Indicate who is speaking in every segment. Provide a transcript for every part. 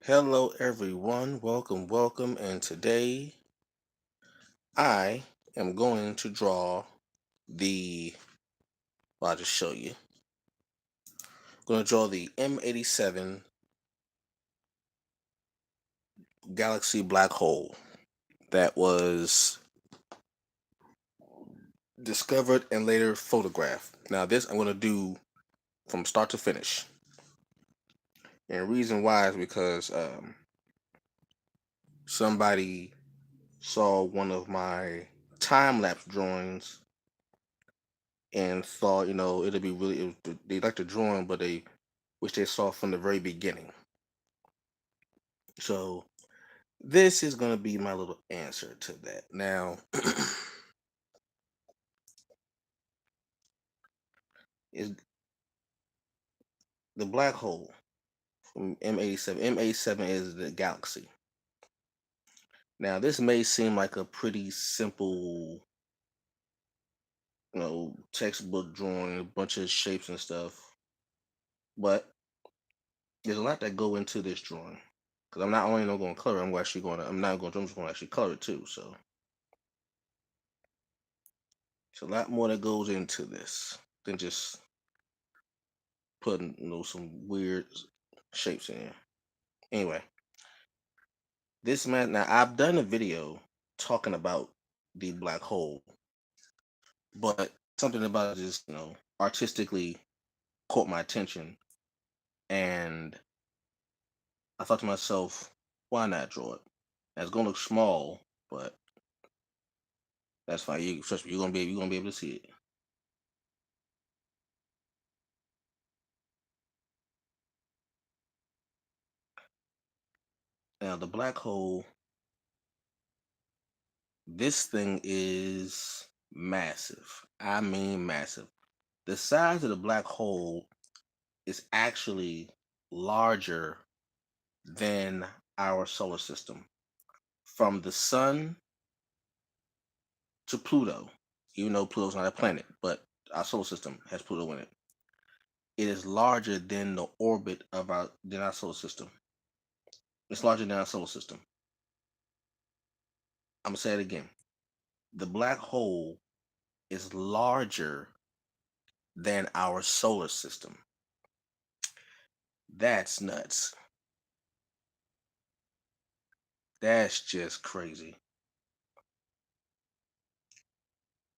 Speaker 1: Hello, everyone. Welcome. And today I am going to draw the. Well, I'll just show you. I'm going to draw the M87 galaxy black hole that was discovered and later photographed. Now, this I'm going to do from start to finish. And the reason why is because somebody saw one of my time lapse drawings and thought, it'd be really. They like the drawing, but they which they saw from the very beginning. So this is going to be my little answer to that. Now, is the black hole from M87. M87 is the galaxy. Now, this may seem like a pretty simple, textbook drawing, a bunch of shapes and stuff, but there's a lot that go into this drawing. Because I'm not only not going to color, I'm actually going to. I'm not going to. I'm just going to actually color it too. So it's a lot more that goes into this than just putting some weird shapes in. Anyway, this man now I've done a video talking about the black hole, but something about it just artistically caught my attention, and I thought to myself, why not draw it? Now, it's gonna look small, but that's fine. You trust me, you're gonna be able to see it. Now the black hole, this thing is massive. I mean massive. The size of the black hole is actually larger than our solar system. From the sun to Pluto, even though Pluto's not a planet, but our solar system has Pluto in it. It is larger than the orbit of our solar system. It's larger than our solar system. I'm gonna say it again. The black hole is larger than our solar system. That's nuts. That's just crazy.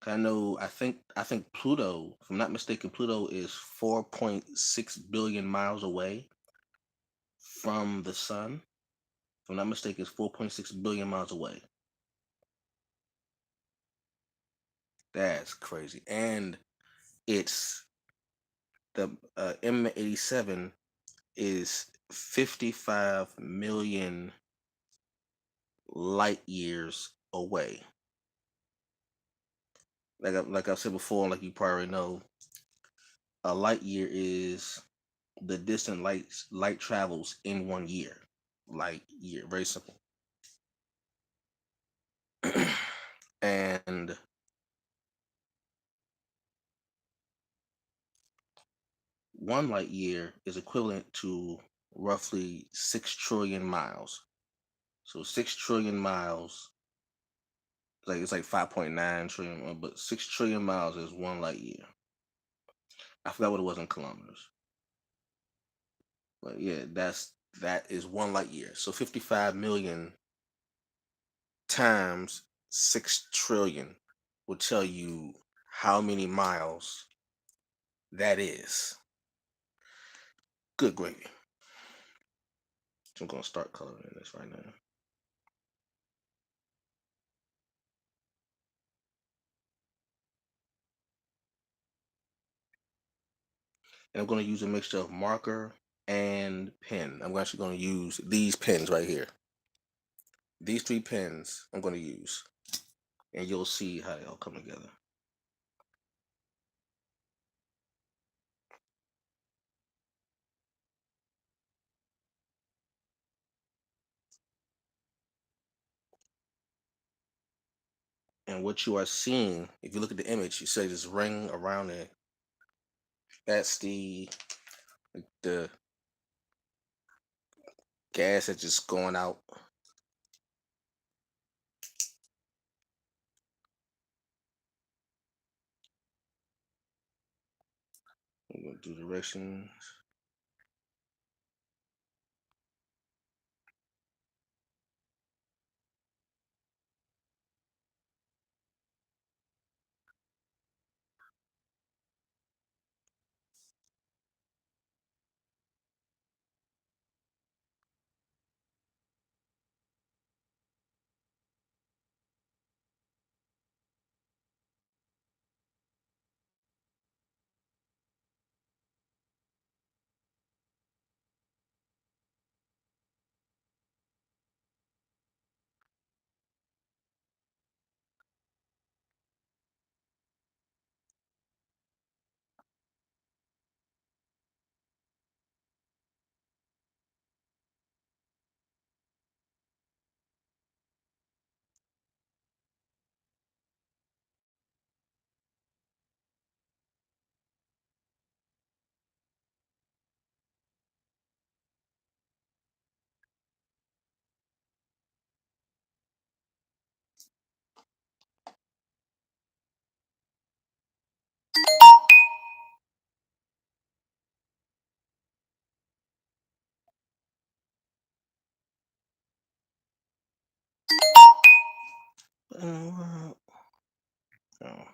Speaker 1: I think Pluto, if I'm not mistaken, Pluto is 4.6 billion miles away from the sun. If I'm not mistaken, it's 4.6 billion miles away. That's crazy. And it's the M87 is 55 million light years away. Like I said before, like you probably know, a light year is the distant light travels in 1 year. Light year, very simple. And 1 light year is equivalent to roughly 6 trillion miles. So 6 trillion miles, it's like 5.9 trillion, but 6 trillion miles is 1 light year. I forgot what it was in kilometers, but yeah, that is 1 light year. So 55 million times 6 trillion will tell you how many miles that is. Good gravy. So I'm gonna start coloring this right now. And I'm going to use a mixture of marker and pen. I'm actually going to use these pens right here. These three pens I'm going to use, and you'll see how they all come together. And what you are seeing, if you look at the image, you see this ring around it. That's the gas that's just going out. We're gonna do directions. Oh.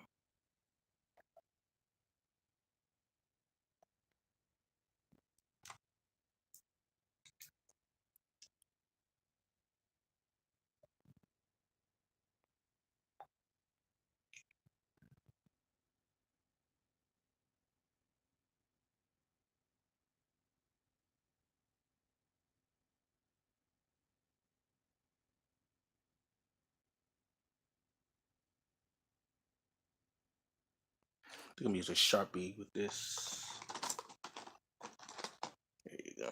Speaker 1: I'm gonna use a Sharpie with this. There you go.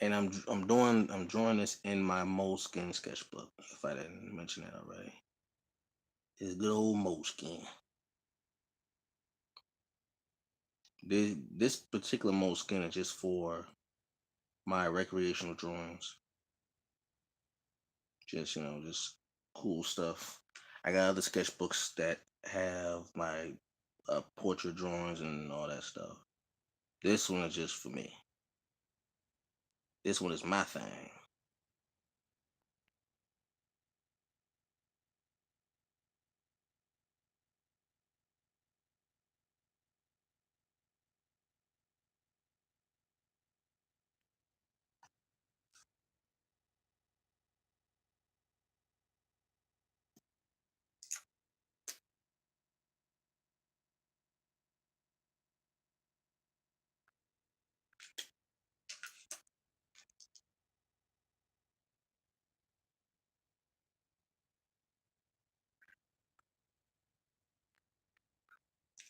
Speaker 1: And I'm drawing this in my Moleskine sketchbook. If I didn't mention that already, it's good old Moleskine. This particular Moleskine is just for my recreational drawings. Just just cool stuff. I got other sketchbooks that have my portrait drawings and all that stuff. This one is just for me. This one is my thing.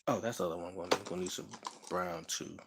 Speaker 1: Oh, that's the other one. I'm gonna need some brown too.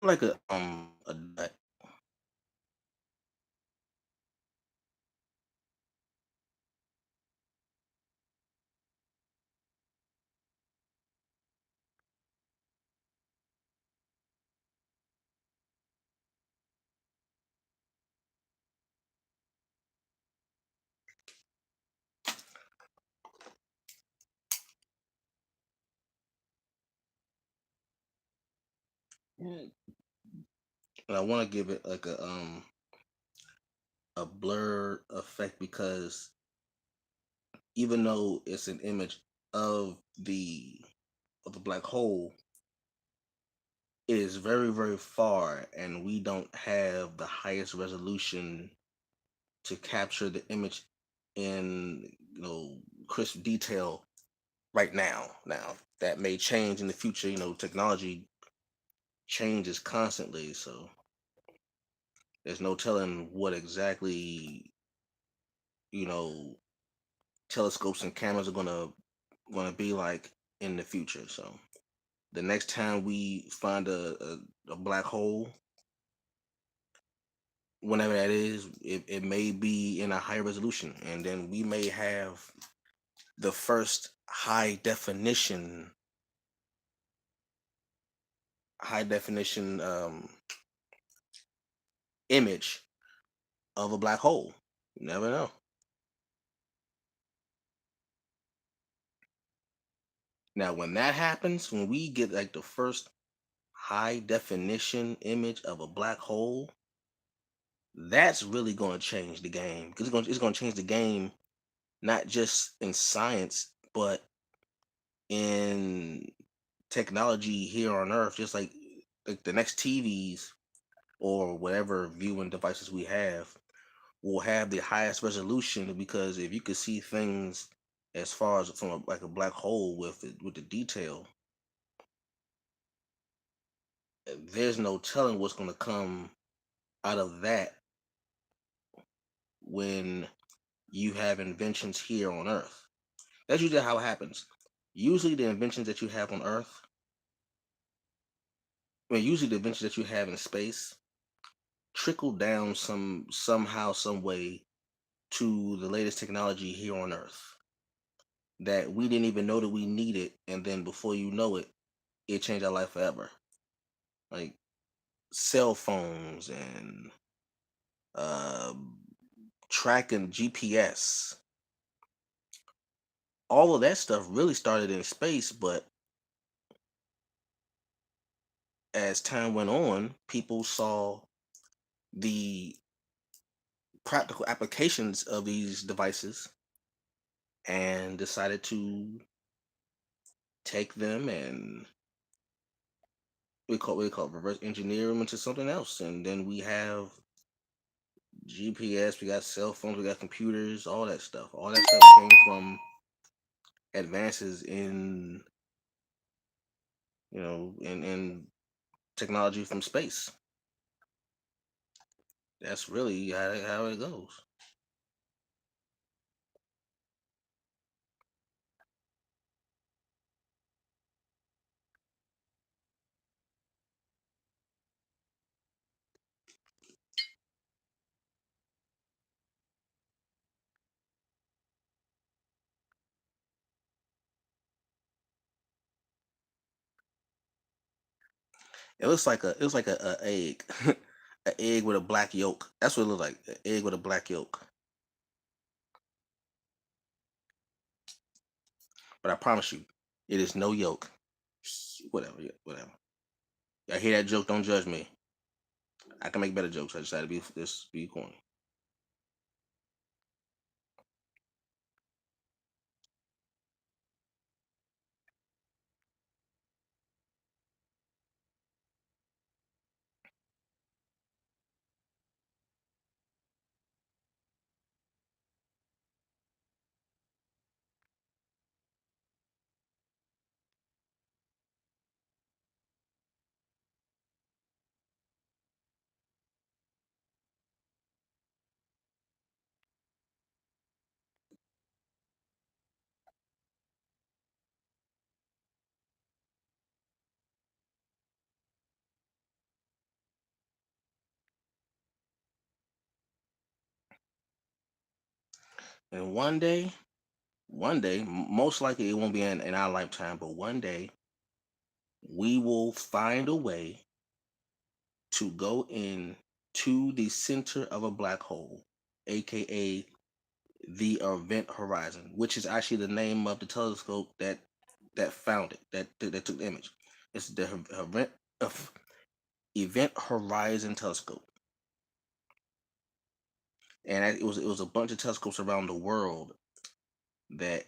Speaker 1: like a dot. Mm. And I want to give it like a blur effect because even though it's an image of the black hole, it is very very far, and we don't have the highest resolution to capture the image in crisp detail right now. Now that may change in the future. Technology changes constantly, so there's no telling what exactly you know telescopes and cameras are gonna be like in the future. So the next time we find a black hole, whenever that is, it may be in a high resolution, and then we may have the first high definition image of a black hole. You never know. Now, when that happens, when we get like the first high definition image of a black hole, that's really going to change the game because it's going to change the game not just in science but in technology here on Earth. Just like the next TVs or whatever viewing devices we have will have the highest resolution, because if you could see things as far as from like a black hole with the detail, there's no telling what's going to come out of that when you have inventions here on Earth. That's usually how it happens. Usually, the inventions that you have on Earth, usually the inventions that you have in space trickle down somehow, some way to the latest technology here on Earth that we didn't even know that we needed, and then before you know it, it changed our life forever. Like cell phones and uh, tracking GPS, all of that stuff really started in space, but as time went on, people saw the practical applications of these devices and decided to take them and we call it reverse engineer them into something else. And then we have GPS, we got cell phones, we got computers, all that stuff. All that stuff came from advances in technology from space. That's really how it goes. It looks like a egg, an egg with a black yolk. That's what it looks like. An egg with a black yolk. But I promise you, it is no yolk. Whatever, yeah, whatever. Y'all hear that joke? Don't judge me. I can make better jokes. I just had to be corny. And most likely it won't be in our lifetime, but one day we will find a way to go in to the center of a black hole, aka the event horizon, which is actually the name of the telescope that found it, that took the image. It's the event horizon telescope, and it was a bunch of telescopes around the world that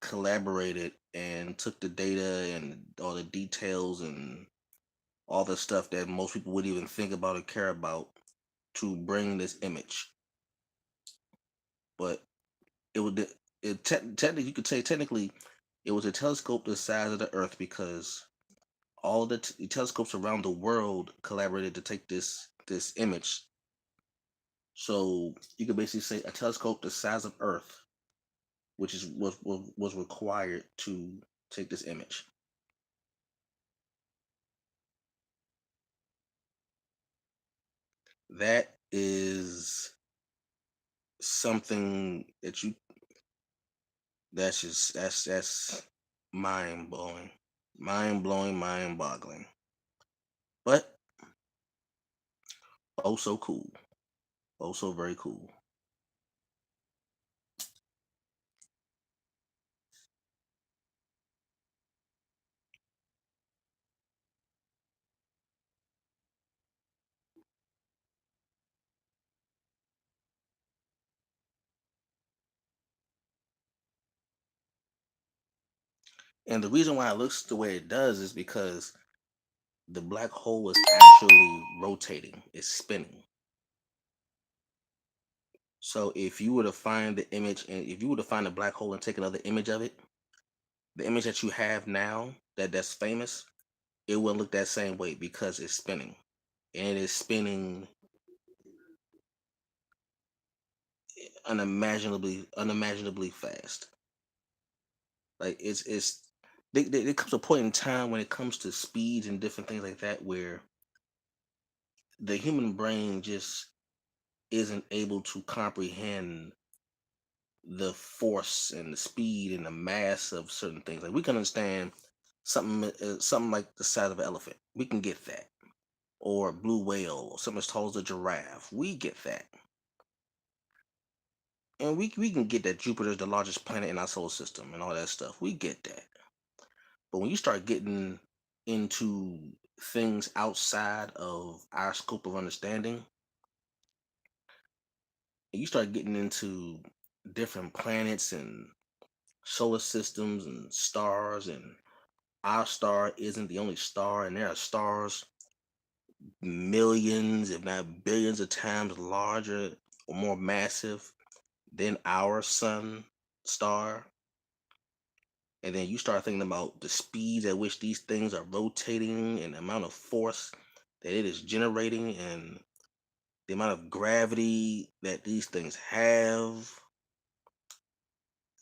Speaker 1: collaborated and took the data and all the details and all the stuff that most people wouldn't even think about or care about to bring this image. But it would technically, you could say technically it was a telescope the size of the Earth, because all the telescopes around the world collaborated to take this image. So you could basically say a telescope the size of Earth, which is was required to take this image. That is something that's mind blowing, mind boggling, but oh so cool, oh so very cool. And the reason why it looks the way it does is because the black hole is actually rotating, it's spinning. So if you were to find the image, and if you were to find a black hole and take another image of it, the image that you have now that's famous, it wouldn't look that same way because it's spinning, and it is spinning unimaginably fast. Like there comes a point in time when it comes to speeds and different things like that where the human brain just isn't able to comprehend the force and the speed and the mass of certain things. Like we can understand something like the size of an elephant. We can get that. Or a blue whale, or something as tall as a giraffe. We get that. And we can get that Jupiter's the largest planet in our solar system and all that stuff. We get that. But when you start getting into things outside of our scope of understanding, and you start getting into different planets and solar systems and stars, and our star isn't the only star, and there are stars millions, if not billions of times larger or more massive than our sun star. And then you start thinking about the speeds at which these things are rotating and the amount of force that it is generating and the amount of gravity that these things have.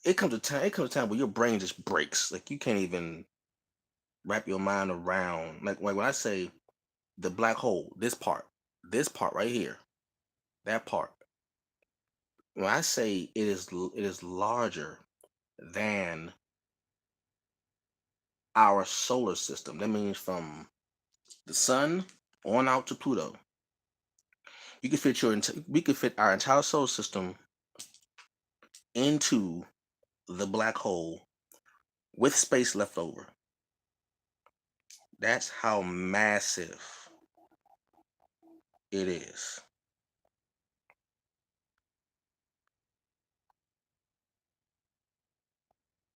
Speaker 1: It comes a time where your brain just breaks. Like you can't even wrap your mind around. Like when I say the black hole, this part right here, that part. When I say it is larger than our solar system, that means from the sun on out to Pluto. You could fit we could fit our entire solar system into the black hole with space left over. That's how massive it is.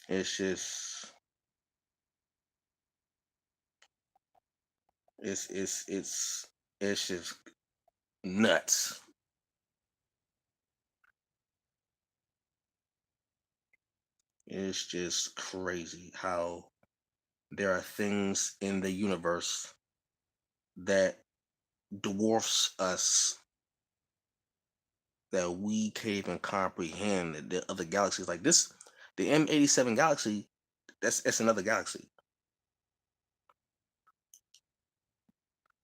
Speaker 1: It's just it's just nuts. It's just crazy how there are things in the universe that dwarfs us, that we can't even comprehend. The other galaxies like this, the M87 galaxy, that's another galaxy,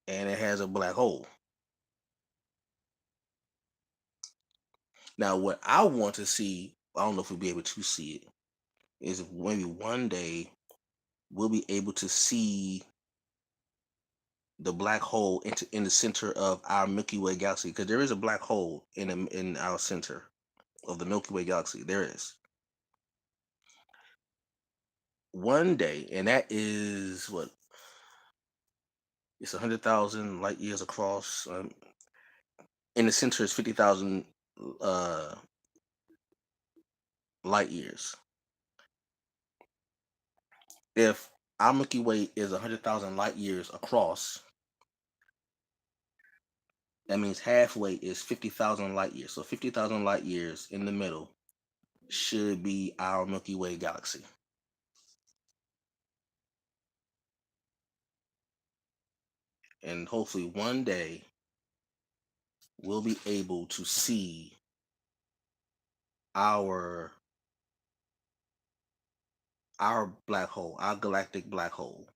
Speaker 1: and it has a black hole. Now, what I want to see, I don't know if we'll be able to see it, is maybe one day we'll be able to see the black hole in the center of our Milky Way galaxy, because there is a black hole in our center of the Milky Way galaxy. There is one day, and that is what, it's 100,000 light years across. In the center is 50,000 uh, light years. If our Milky Way is 100,000 light years across, that means halfway is 50,000 light years. So 50,000 light years in the middle should be our Milky Way galaxy. And hopefully one day we'll be able to see our black hole, our galactic black hole.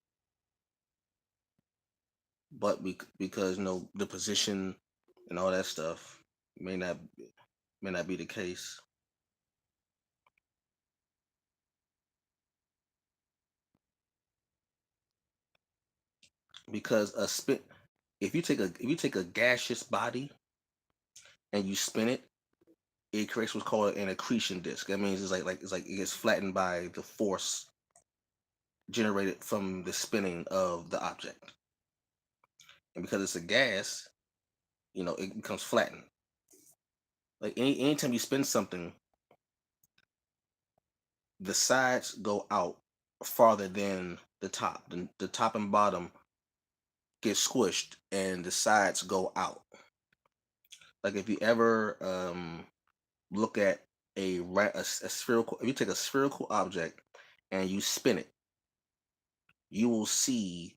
Speaker 1: But because the position and all that stuff may not be the case. Because if you take a gaseous body and you spin it, it creates what's called an accretion disk. That means it's like it gets flattened by the force generated from the spinning of the object. And because it's a gas, it becomes flattened. Like anytime you spin something, the sides go out farther than the top. The top and bottom get squished, and the sides go out. Like if you ever look at a spherical, if you take a spherical object and you spin it, you will see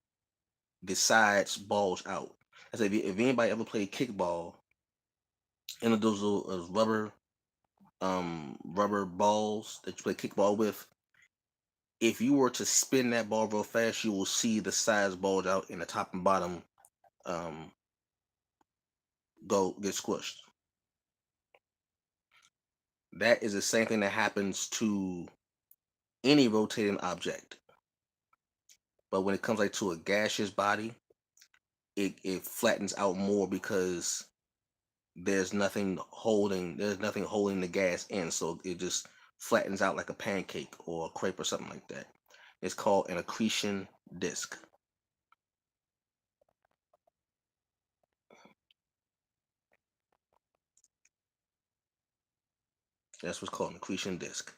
Speaker 1: the sides bulge out. I said, if anybody ever played kickball, and those little rubber balls that you play kickball with, if you were to spin that ball real fast, you will see the sides bulge out and the top and bottom um, get squished. That is the same thing that happens to any rotating object. But when it comes like to a gaseous body, it flattens out more because there's nothing holding the gas in, so it just flattens out like a pancake or a crepe or something like that. It's called an accretion disk. That's what's called an accretion disk.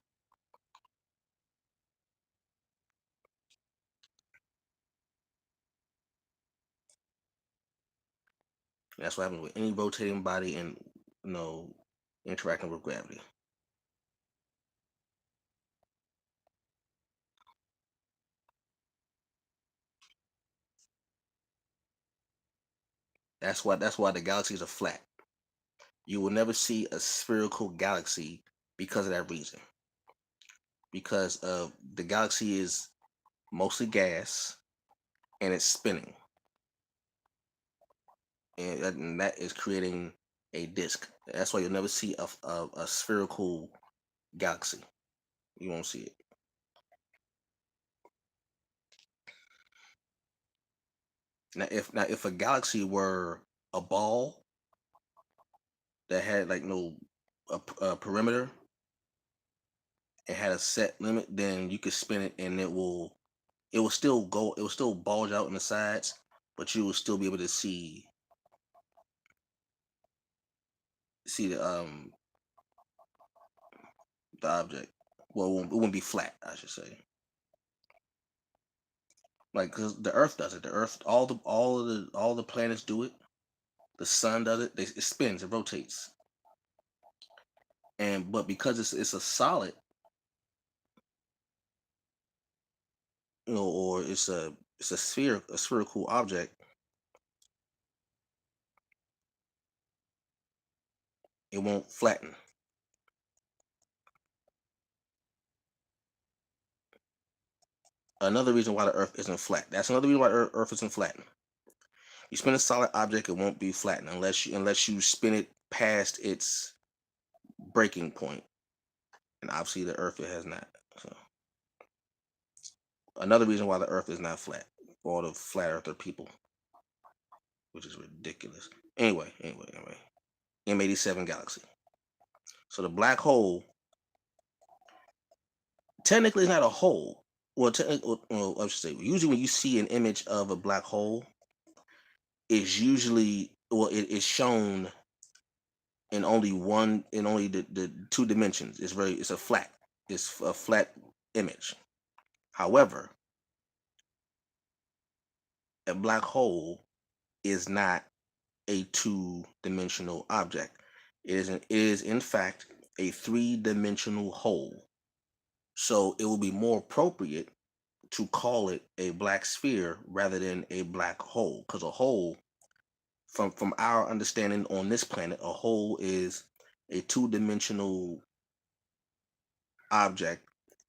Speaker 1: That's what happens with any rotating body and interacting with gravity. That's why the galaxies are flat. You will never see a spherical galaxy because of that reason. Because of the galaxy is mostly gas and it's spinning. And that is creating a disk. That's why you'll never see a spherical galaxy. You won't see it. Now if a galaxy were a ball that had like a perimeter, it had a set limit, then you could spin it and it will still bulge out in the sides, but you will still be able to see the object. Well, it won't be flat, I should say. Like, because the Earth does it. The Earth, all the planets do it. The sun does it. It spins. It rotates. But because it's a solid, or it's a spherical object, it won't flatten. Another reason why the Earth isn't flat. That's another reason why Earth isn't flattened. You spin a solid object, it won't be flattened unless you spin it past its breaking point. and obviously the Earth it has not. So another reason why the Earth is not flat for all the flat earther people, which is ridiculous. Anyway. M87 galaxy. So the black hole technically is not a hole. Well, I should say, usually when you see an image of a black hole, it's usually it is shown in only the two dimensions. It's a flat image. However, a black hole is not a two-dimensional object. It is in fact a three-dimensional hole. So it will be more appropriate to call it a black sphere rather than a black hole, because a hole, from our understanding on this planet, a hole is a two-dimensional object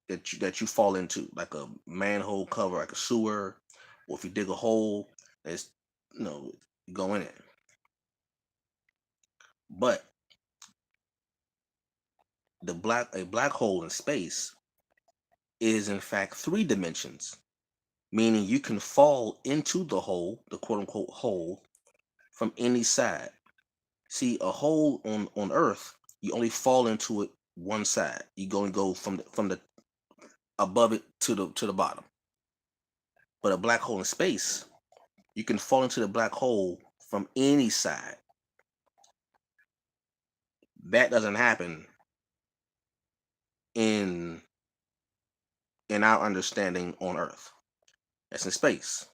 Speaker 1: that you fall into, like a manhole cover, like a sewer, or if you dig a hole, it's you go in it. But a black hole in space is in fact three dimensions, meaning you can fall into the hole, the quote unquote hole, from any side. See, a hole on Earth, you only fall into it one side. You go from the above it to the bottom. But a black hole in space, you can fall into the black hole from any side. That doesn't happen in our understanding on Earth. That's in space.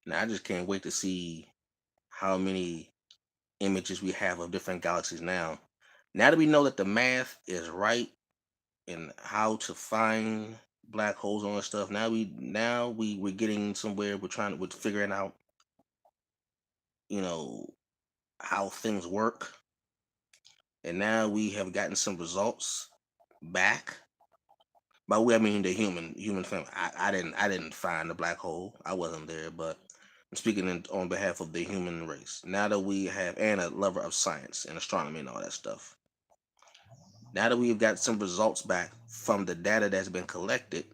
Speaker 1: Now I just can't wait to see how many images we have of different galaxies now. Now that we know that the math is right and how to find black holes and all that stuff, we're getting somewhere. We're figuring out, you know, how things work. And now we have gotten some results back. By we I mean the human family. I didn't find the black hole. I wasn't there, but I'm speaking on behalf of the human race. Now that we have, and a lover of science and astronomy and all that stuff. Now that we've got some results back from the data that's been collected,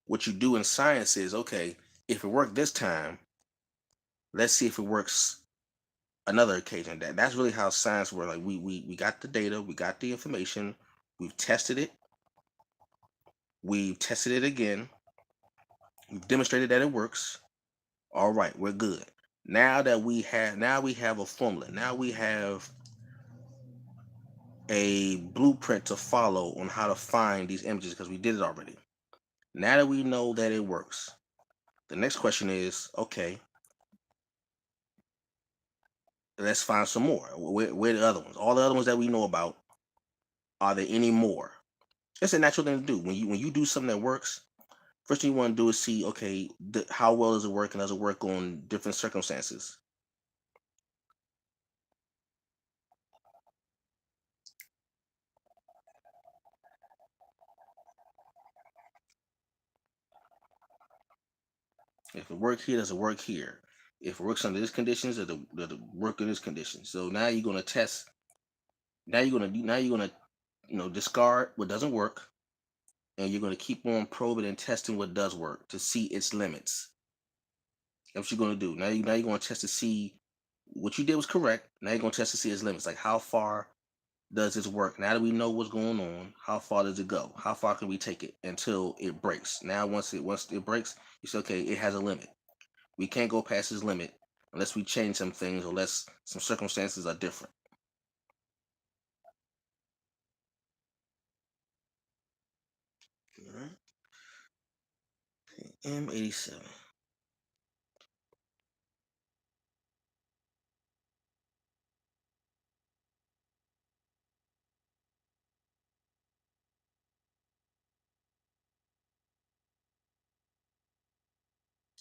Speaker 1: what you do in science is, okay, if it worked this time, let's see if it works another occasion. That's really how science works. Like we got the data, we got the information, we've tested it, we've tested it again, we've demonstrated that it works. All right, we're good. Now we have a formula. Now we have a blueprint to follow on how to find these images because we did it already. Now that we know that it works, the next question is, okay, let's find some more. Where are the other ones? All the other ones that we know about, are there any more? It's a natural thing to do. When you do something that works, first thing you want to do is see, okay, how well does it work, and does it work on different circumstances? If it works here, does it work here? If it works under these conditions, does it work in this condition? So now you're gonna test. Now you're gonna discard what doesn't work, and you're gonna keep on probing and testing what does work to see its limits. That's what you're gonna do. Now you're gonna test to see what you did was correct. Now you're gonna test to see its limits. Like, how far does this work? Now that we know what's going on, how far does it go? How far can we take it until it breaks? Now once it breaks, you say, okay, it has a limit. We can't go past this limit unless we change some things, or unless some circumstances are different. All right. M87.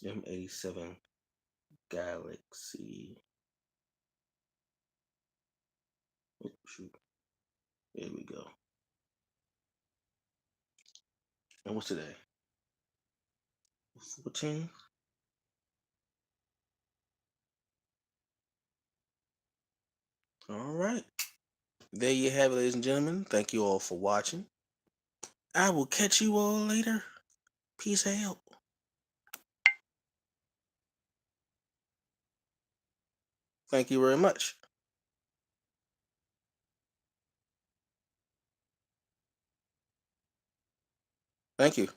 Speaker 1: M87 Galaxy. Oh, shoot. There we go. And what's today? 14. All right. There you have it, ladies and gentlemen. Thank you all for watching. I will catch you all later. Peace out. Thank you very much. Thank you.